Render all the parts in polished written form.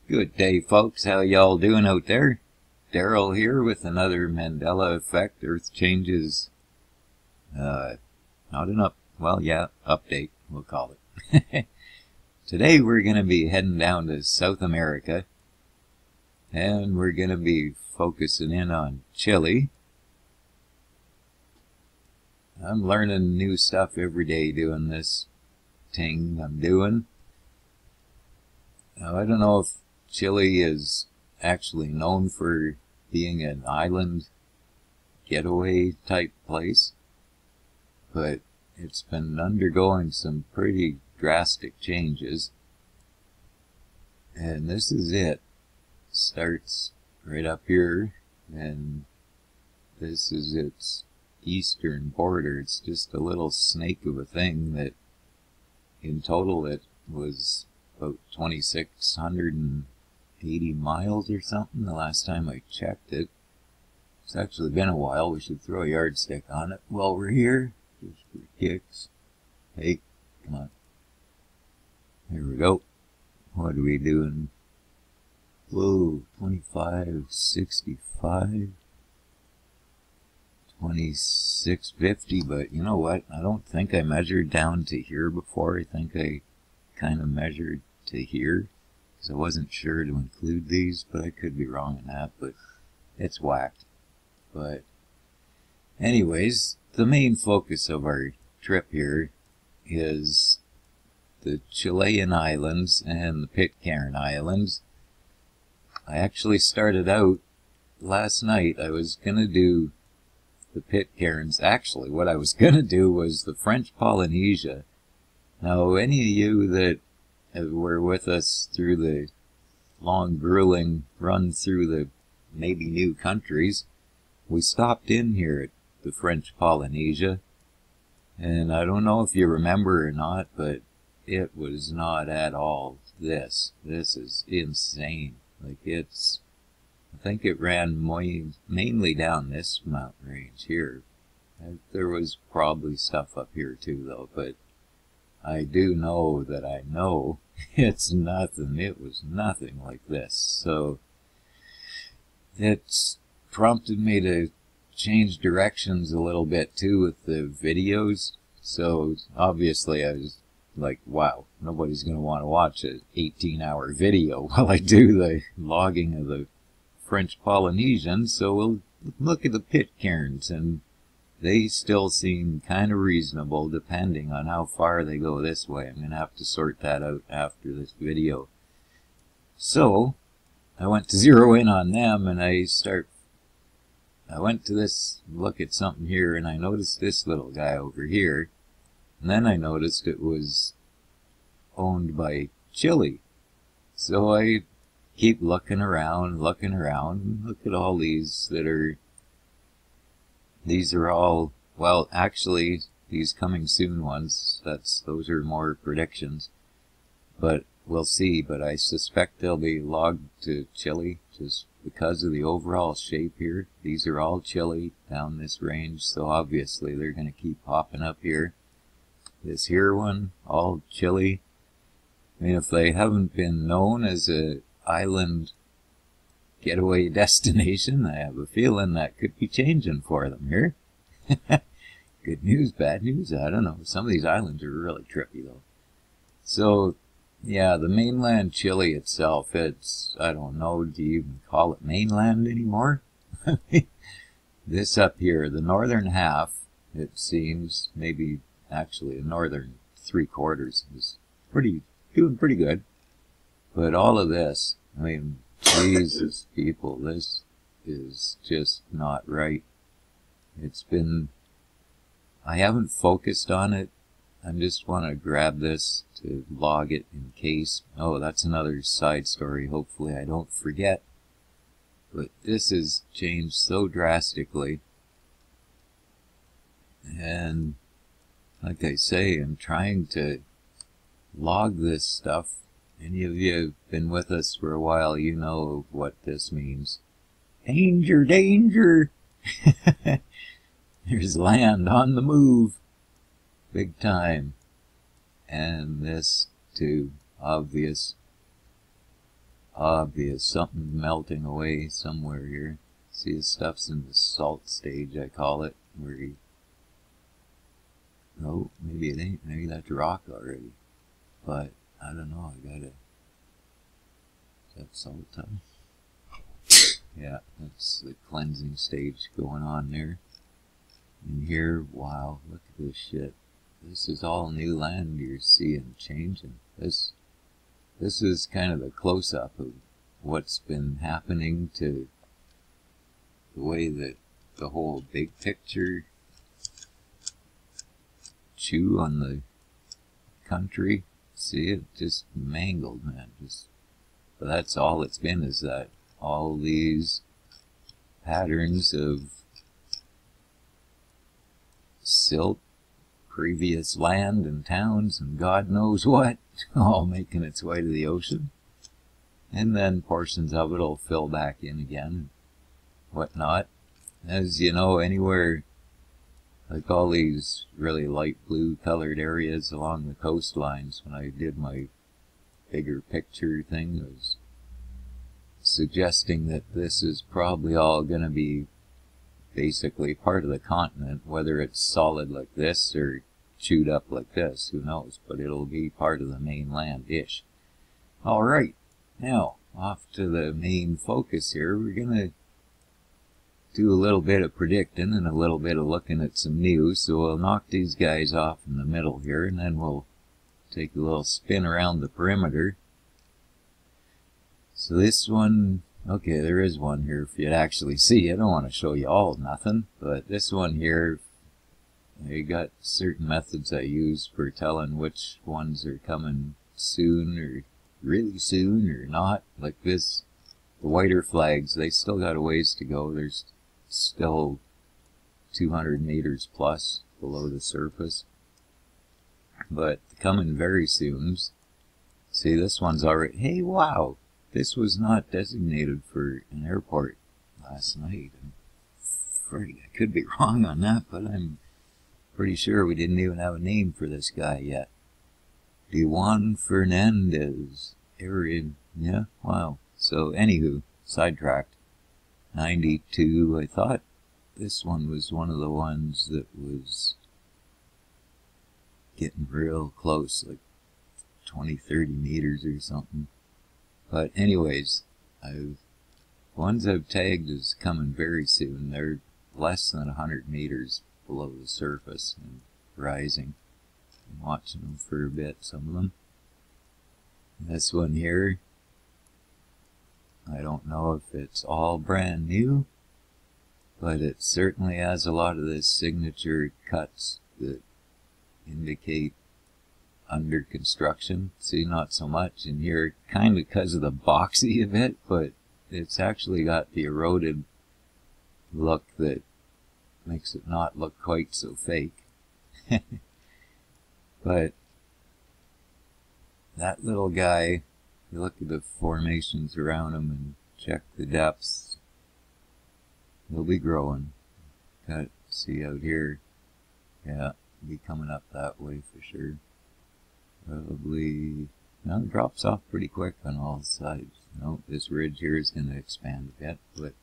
Good day, folks. How y'all doing out there? Daryl here with another Mandela Effect Earth Changes, not an update, we'll call it. Today we're going to be heading down to South America, and we're going to be focusing in on Chile. I'm learning new stuff every day doing this thing I'm doing. Now, I don't know if Chile is actually known for being an island getaway type place, but it's been undergoing some pretty drastic changes, and this is it. Starts right up here, and this is its eastern border. It's just a little snake of a thing that in total it was about 2,680 miles or something the last time I checked it. It's actually been a while. We should throw a yardstick on it while we're here, just for kicks. Hey, come on. There we go. What are we doing? Whoa, 2565, 2650, but you know what? I don't think I measured down to here before. I think I kind of measured to here, because I wasn't sure to include these, but I could be wrong on that, but it's whacked. But anyways, the main focus of our trip here is the Chilean Islands and the Pitcairn Islands. I actually started out last night. I was going to do the Pitcairns. Actually, what I was going to do was the French Polynesia. Now, any of you that were with us through the long, grueling run through the maybe new countries, we stopped in here at the French Polynesia, and I don't know if you remember or not, but it was not at all this. This is insane. Like, it's, I think it ran mainly down this mountain range here. There was probably stuff up here too, though, but I do know that I know it's nothing. It was nothing like this. So it's prompted me to change directions a little bit too with the videos. So obviously I was like, wow, nobody's going to want to watch an 18-hour video while I do the logging of the French Polynesian. So we'll look at the Pitcairns, and they still seem kind of reasonable depending on how far they go this way. I'm going to have to sort that out after this video. So I went to zero in on them, and I went to this, look at something here, and I noticed this little guy over here. And then I noticed it was owned by Chile. So I keep looking around, look at all these that are, these are all, well, actually, these coming soon ones, those are more predictions. But we'll see, but I suspect they'll be logged to Chile just because of the overall shape here. These are all Chile down this range, so obviously they're going to keep popping up here. This here one, all Chile. I mean, if they haven't been known as a island getaway destination, I have a feeling that could be changing for them here. Good news, bad news, I don't know. Some of these islands are really trippy though. So, yeah, the mainland Chile itself, it's, I don't know, do you even call it mainland anymore? This up here, the northern half, it seems, maybe actually the northern 3/4 is doing pretty good. But all of this, I mean, Jesus, people, this is just not right. It's been, I haven't focused on it. I just want to grab this to log it in case. Oh, that's another side story. Hopefully I don't forget. But this has changed so drastically. And like I say, I'm trying to log this stuff. Any of you have been with us for a while, you know what this means. Danger, danger! There's land on the move. Big time. And this too, obvious. obvious. Something's melting away somewhere here. See, this stuff's in the salt stage, I call it. Where you... No, maybe it ain't. Maybe that's rock already. But, I don't know. I gotta... Is that salt time? Yeah, that's the cleansing stage going on there. And here, wow, look at this shit. This is all new land you're seeing changing. This is kind of the close-up of what's been happening to the way that the whole big picture chew on the country. See it just mangled, man. But that's all it's been, is that all these patterns of silt, previous land and towns and God knows what, all making its way to the ocean. And then portions of it will fill back in again and whatnot. As you know, anywhere, like all these really light blue colored areas along the coastlines, when I did my bigger picture thing, I was suggesting that this is probably all going to be basically part of the continent, whether it's solid like this or chewed up like this, who knows, but it'll be part of the mainland-ish. Alright, now, off to the main focus here. We're going to do a little bit of predicting and a little bit of looking at some news, so we'll knock these guys off in the middle here, and then we'll take a little spin around the perimeter. So this one, okay, there is one here if you'd actually see. I don't want to show you all nothing, but this one here, I got certain methods I use for telling which ones are coming soon or really soon or not. Like this, the whiter flags, they still got a ways to go. There's still 200 meters plus below the surface. But coming very soon. See, this one's already, hey, wow, this was not designated for an airport last night. I'm afraid I could be wrong on that, but I'm pretty sure we didn't even have a name for this guy yet. Juan Fernandez. Area, yeah, wow. So, anywho, sidetracked. 92, I thought this one was one of the ones that was getting real close, like 20, 30 meters or something. But anyways, ones I've tagged as coming very soon. They're less than 100 meters below the surface and rising. I'm watching them for a bit, some of them. This one here, I don't know if it's all brand new, but it certainly has a lot of the signature cuts that indicate under construction. See, not so much in here, kind of because of the boxy of it, but it's actually got the eroded look that makes it not look quite so fake. But that little guy, you look at the formations around him and check the depths, he'll be growing. Got, see out here, yeah, be coming up that way for sure. Probably, no, it drops off pretty quick on all sides. No, this ridge here is going to expand a bit, but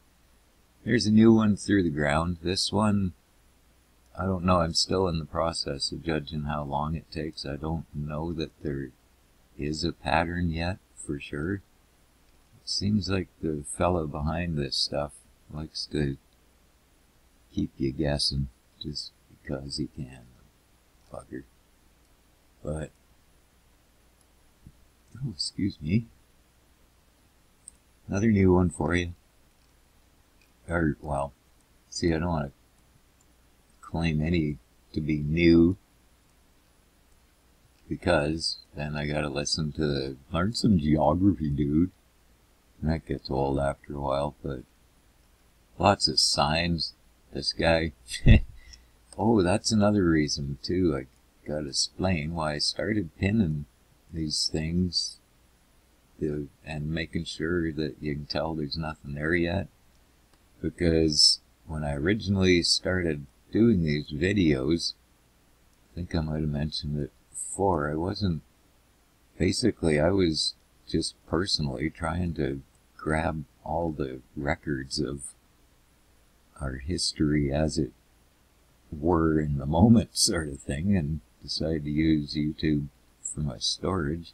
there's a new one through the ground. This one, I don't know, I'm still in the process of judging how long it takes. I don't know that there is a pattern yet, for sure. It seems like the fellow behind this stuff likes to keep you guessing just because he can. Bugger. But, oh, excuse me. Another new one for you. Or, well, see, I don't want to claim any to be new, because then I gotta listen to learn some geography, dude. And that gets old after a while, but lots of signs. This guy. Oh, that's another reason too. I gotta explain why I started pinning these things and making sure that you can tell there's nothing there yet. Because when I originally started doing these videos, I think I might have mentioned it before, I was just personally trying to grab all the records of our history as it were in the moment sort of thing, and decided to use YouTube for my storage.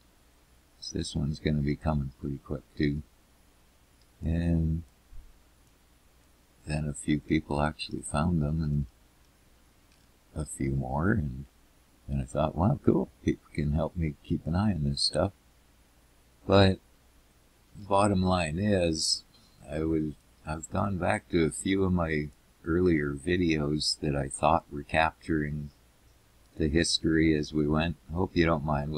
So this one's going to be coming pretty quick too. And then a few people actually found them, and a few more, and I thought, wow, cool, people can help me keep an eye on this stuff. But the bottom line is, I've gone back to a few of my earlier videos that I thought were capturing the history as we went. Hope you don't mind.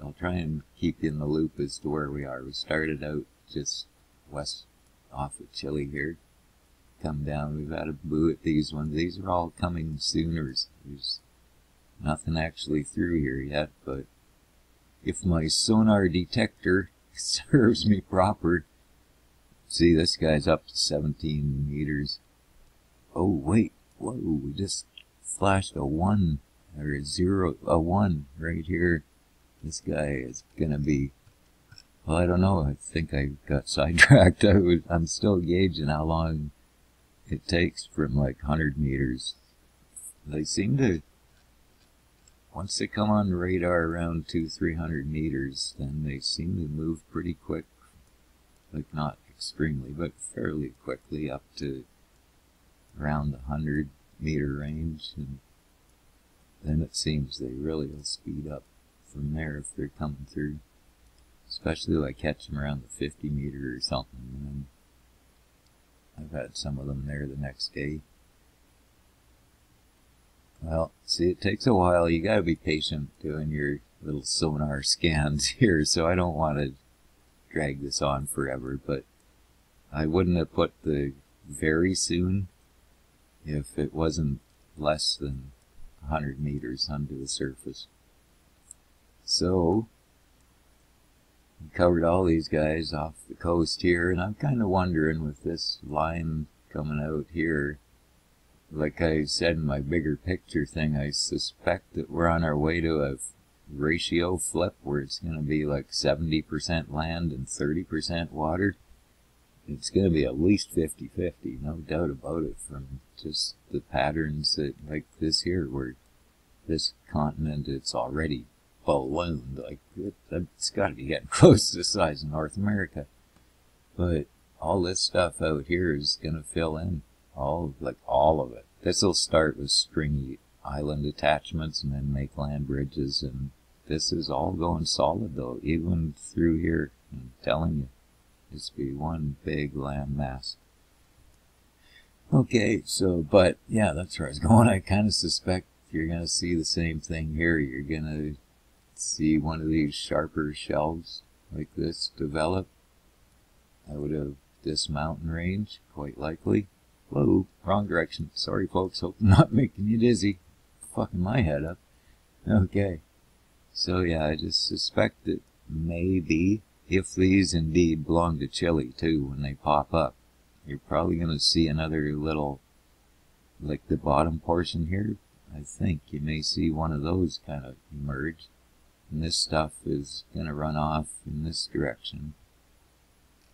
I'll try and keep you in the loop as to where we are. We started out just west off of Chile here. Come down, we've had a boo at these ones. These are all coming sooners. There's nothing actually through here yet, but if my sonar detector serves me proper, see, this guy's up to 17 meters. Oh wait, whoa, we just flashed a 1 or a 1 right here. This guy is gonna be, well, I don't know, I think I got sidetracked. I'm still gauging how long it takes from like 100 meters. They seem to, once they come on the radar around 200-300 meters, then they seem to move pretty quick. Like not extremely, but fairly quickly up to around the 100-meter range. And then it seems they really will speed up from there if they're coming through. Especially if I catch them around the 50-meter or something. And I've had some of them there the next day. Well, see, it takes a while. You gotta be patient doing your little sonar scans here, so I don't want to drag this on forever, but I wouldn't have put the very soon if it wasn't less than 100 meters under the surface. So, we covered all these guys off the coast here, and I'm kind of wondering with this line coming out here, like I said in my bigger picture thing, I suspect that we're on our way to a ratio flip where it's going to be like 70% land and 30% water. It's going to be at least 50-50, no doubt about it, from just the patterns that, like this here, where this continent, it's already ballooned. Like, it's got to be getting close to the size of North America. But all this stuff out here is going to fill in. All of it. This will start with stringy island attachments and then make land bridges, and this is all going solid though, even through here. I'm telling you, this be one big land mass. Okay, so, but yeah, that's where I was going. I kind of suspect you're going to see the same thing here. You're going to see one of these sharper shelves like this develop out of this mountain range, quite likely. Whoa, wrong direction. Sorry folks, hope I'm not making you dizzy. Fucking my head up. Okay. So yeah, I just suspect that maybe, if these indeed belong to Chile too, when they pop up, you're probably going to see another little, like the bottom portion here. I think you may see one of those kind of emerge. And this stuff is going to run off in this direction.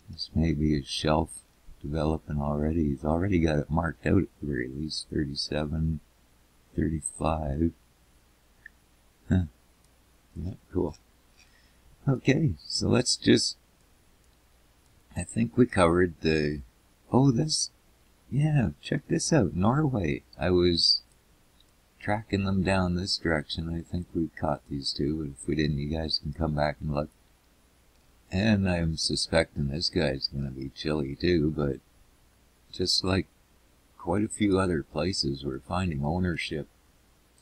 This may be a shelf developing already. He's already got it marked out at the very least. 37, 35. Huh. Yeah, cool. Okay, so let's just, I think we covered the, oh, this, yeah, check this out, Norway. I was tracking them down this direction. I think we caught these two, but if we didn't, you guys can come back and look. And I'm suspecting this guy's going to be Chile too, but just like quite a few other places, we're finding ownership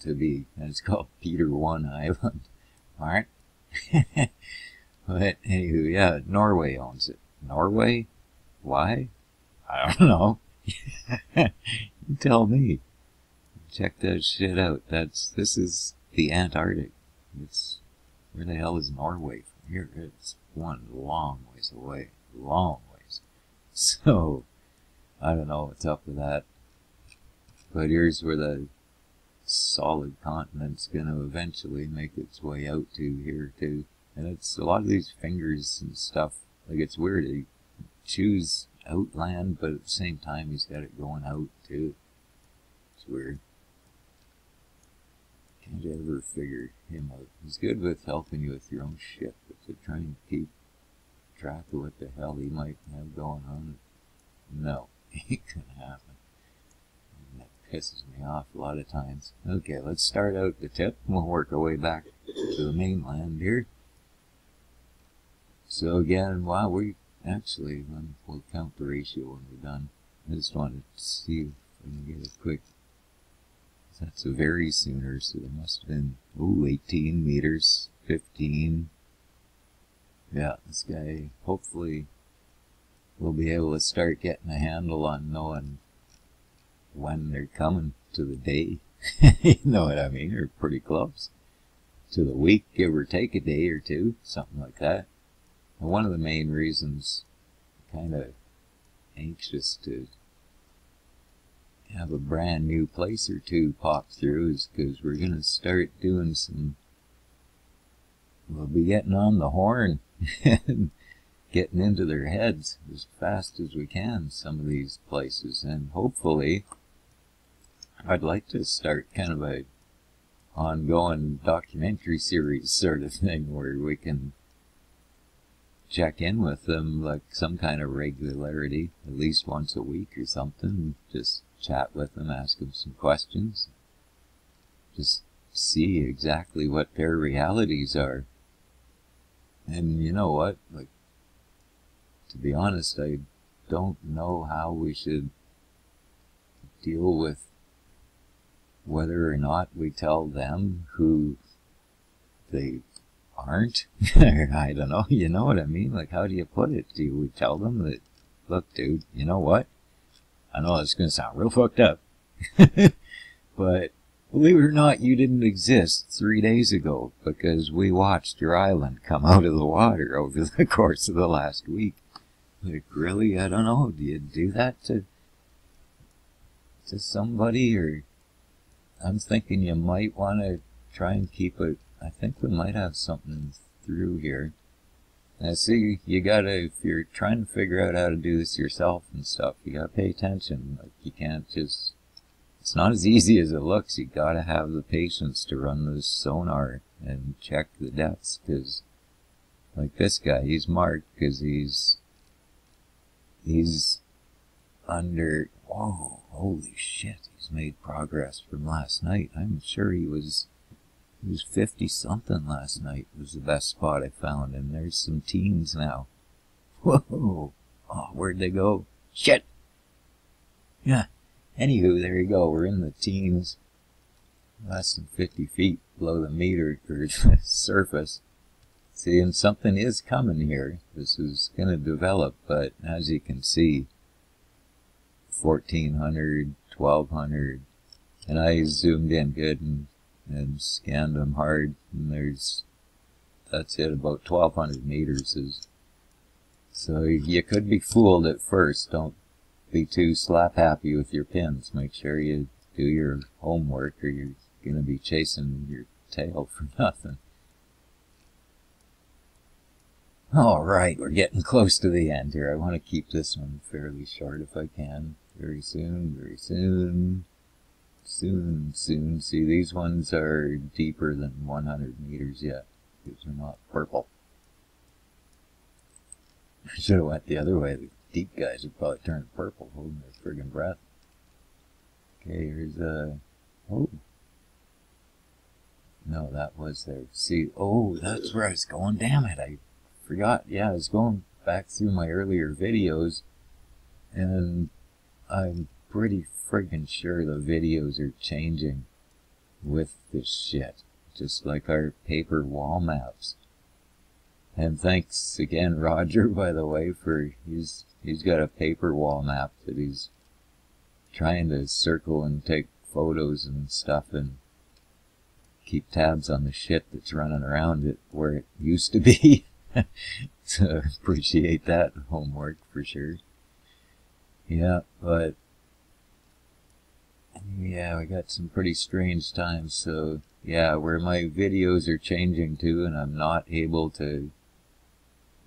to be, and it's called Peter One Island. Alright? But anywho, yeah, Norway owns it. Norway? Why? I don't know. You tell me. Check that shit out. This is the Antarctic. It's, where the hell is Norway from here? It's one long ways away. Long ways. So, I don't know what's up with that. But here's where the solid continent's going to eventually make its way out to here too. And it's a lot of these fingers and stuff. Like, it's weird. He choose outland, but at the same time, he's got it going out too. It's weird. Can't ever figure him out. He's good with helping you with your own shit, but to try and keep track of what the hell he might have going on, no, ain't gonna happen. And that pisses me off a lot of times. Okay, let's start out the tip, and we'll work our way back to the mainland here. So again, wow, we actually, we'll count the ratio when we're done. I just wanted to see if we can get a quick, that's a very sooner, so there must have been, 18 meters, 15. Yeah, this guy, hopefully, will be able to start getting a handle on knowing when they're coming to the day. You know what I mean? Or pretty close to the week, give or take a day or two, something like that. And one of the main reasons I'm kind of anxious to have a brand new place or two pop through is because we're going to start doing some, we'll be getting on the horn and getting into their heads as fast as we can, some of these places. And hopefully, I'd like to start kind of a ongoing documentary series sort of thing where we can check in with them like some kind of regularity, at least once a week or something. Just chat with them, ask them some questions, just see exactly what their realities are. And you know what, like, to be honest, I don't know how we should deal with whether or not we tell them who they aren't. I don't know, you know what I mean? Like, how do you put it? Do we tell them that, look, dude, you know what? I know it's going to sound real fucked up, but believe it or not, you didn't exist 3 days ago because we watched your island come out of the water over the course of the last week. Like, really? I don't know. Do you do that to somebody? Or I'm thinking you might want to try and keep it. I think we might have something through here. Now see, you gotta, if you're trying to figure out how to do this yourself and stuff, you gotta pay attention. Like, you can't just, it's not as easy as it looks. You gotta have the patience to run this sonar and check the depths, because like this guy, he's marked because he's under, whoa, holy shit, he's made progress from last night. I'm sure he was 50 something last night was the best spot I found, and there's some teens now. Whoa, oh, where'd they go? Shit! Yeah, anywho, there you go, we're in the teens, less than 50 feet below the meter, or the surface. See, and something is coming here. This is going to develop, but as you can see, 1400, 1200, and I zoomed in good and scanned them hard, and that's it, about 1200 meters is, so you could be fooled at first. Don't be too slap happy with your pins. Make sure you do your homework or you're gonna be chasing your tail for nothing. Alright, we're getting close to the end here. I want to keep this one fairly short if I can. Very soon, very soon. Soon. See, these ones are deeper than 100 meters yet, because they're not purple. I should have went the other way. The deep guys would probably turn purple, holding their friggin' breath. Okay, here's oh. No, that was there. See, oh, that's where I was going. Damn it, I forgot. Yeah, I was going back through my earlier videos, and I'm pretty friggin' sure the videos are changing with this shit, just like our paper wall maps. And thanks again, Roger, by the way, for he's got a paper wall map that he's trying to circle and take photos and stuff and keep tabs on the shit that's running around it where it used to be. So appreciate that homework for sure. Yeah, but yeah, we got some pretty strange times, so yeah, where my videos are changing to, and I'm not able to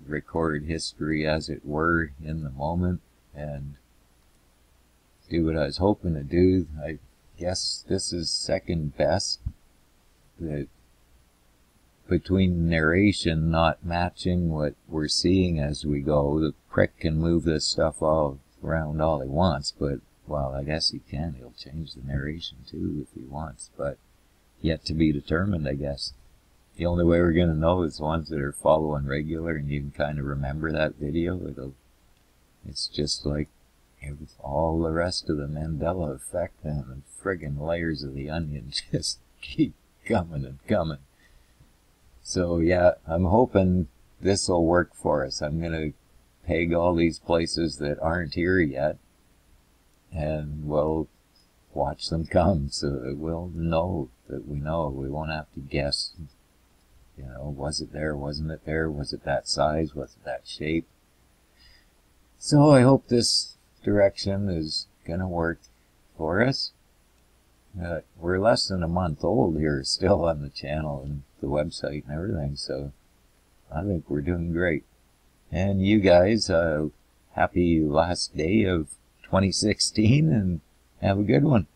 record history as it were in the moment and do what I was hoping to do. I guess this is second best. That between narration not matching what we're seeing as we go, the prick can move this stuff all around all he wants, but, well, I guess he can. He'll change the narration too if he wants, but yet to be determined, I guess. The only way we're going to know is the ones that are following regular, and you can kind of remember that video. It's just like all the rest of the Mandela Effect, and the friggin' layers of the onion just keep coming and coming. So yeah, I'm hoping this will work for us. I'm going to peg all these places that aren't here yet, and we'll watch them come so that we'll know that we know. We won't have to guess, you know, was it there, wasn't it there, was it that size, was it that shape? So I hope this direction is going to work for us. We're less than a month old here still on the channel and the website and everything, so I think we're doing great. And you guys, happy last day of 2016, and have a good one.